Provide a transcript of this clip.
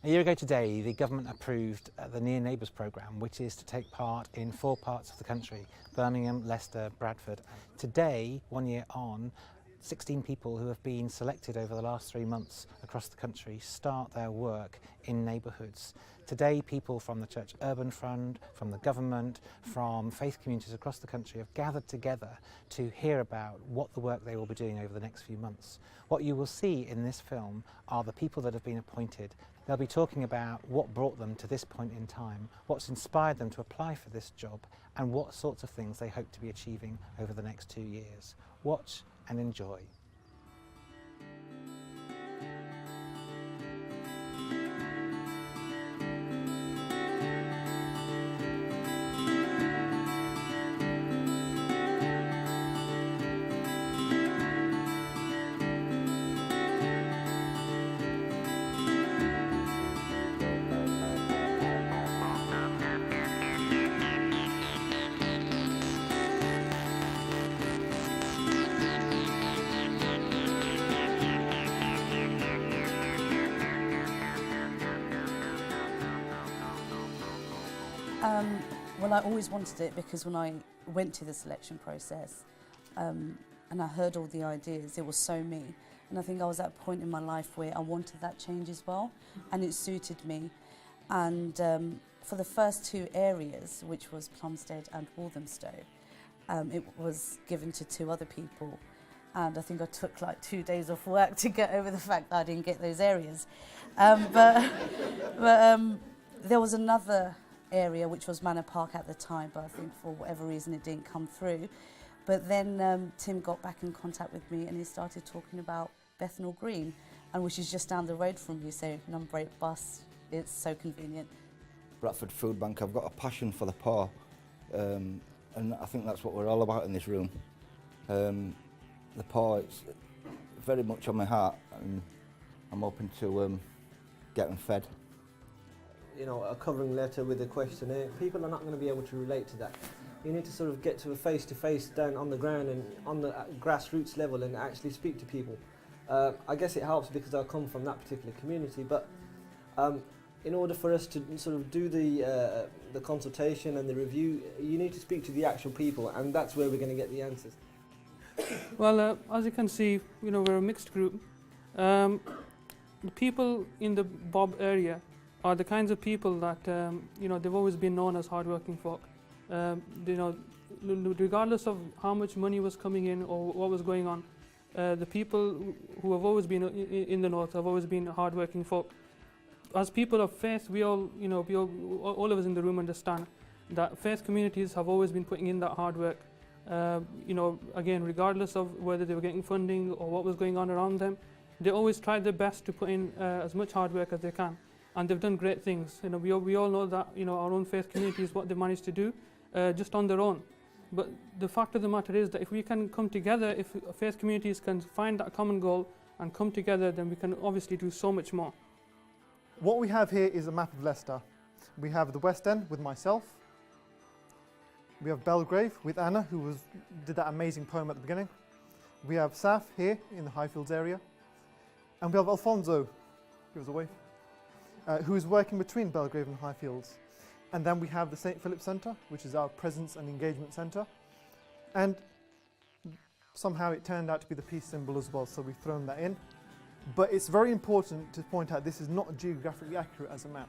A year ago today, the government approved the Neighbours programme, which is to take part in 4 parts of the country: Birmingham, Leicester, Bradford. Today, 1 year on, 16 people who have been selected over the last 3 months across the country start their work in neighbourhoods. Today, people from the Church Urban Fund, from the government, from faith communities across the country have gathered together to hear about what the work they will be doing over the next few months. What you will see in this film are the people that have been appointed. They'll be talking about what brought them to this point in time, what's inspired them to apply for this job, and what sorts of things they hope to be achieving over the next 2 years. Watch and enjoy. Well, I always wanted it because when I went to the selection process and I heard all the ideas, it was so me. And I think I was at a point in my life where I wanted that change as well, and it suited me. And for the first 2 areas, which was Plumstead and Walthamstow, it was given to 2 other people. And I think I took like 2 days off work to get over the fact that I didn't get those areas. But there was another area which was Manor Park at the time, but I think for whatever reason it didn't come through. But then Tim got back in contact with me and he started talking about Bethnal Green, and which is just down the road from you, so number 8 bus, it's so convenient. Bradford Food Bank, I've got a passion for the poor, and I think that's what we're all about in this room. The poor, it's very much on my heart, and I'm hoping to get them fed. You know, a covering letter with a questionnaire, people are not going to be able to relate to that. You need to sort of get to a face-to-face down on the ground and on the grassroots level and actually speak to people. I guess it helps because I come from that particular community, but in order for us to sort of do the consultation and the review, you need to speak to the actual people, and that's where we're going to get the answers. Well, as you can see, you know, we're a mixed group. The people in the Bob area are the kinds of people that, you know, they've always been known as hard-working folk. You know, regardless of how much money was coming in or what was going on, the people who have always been in the north have always been hard-working folk. As people of faith, we all, you know, all of us in the room understand that faith communities have always been putting in that hard work. You know, again, regardless of whether they were getting funding or what was going on around them, they always tried their best to put in as much hard work as they can. And they've done great things. You know, we all know that, you know, our own faith communities, what they managed to do just on their own. But the fact of the matter is that if we can come together, if faith communities can find that common goal and come together, then we can obviously do so much more. What we have here is a map of Leicester. We have the West End with myself. We have Belgrave with Anna, who did that amazing poem at the beginning. We have Saf here in the Highfields area. And we have Alfonso, give us a wave, who is working between Belgrave and Highfields. And then we have the St. Philip Centre, which is our presence and engagement centre. And somehow it turned out to be the peace symbol as well, so we've thrown that in. But it's very important to point out this is not geographically accurate as a map.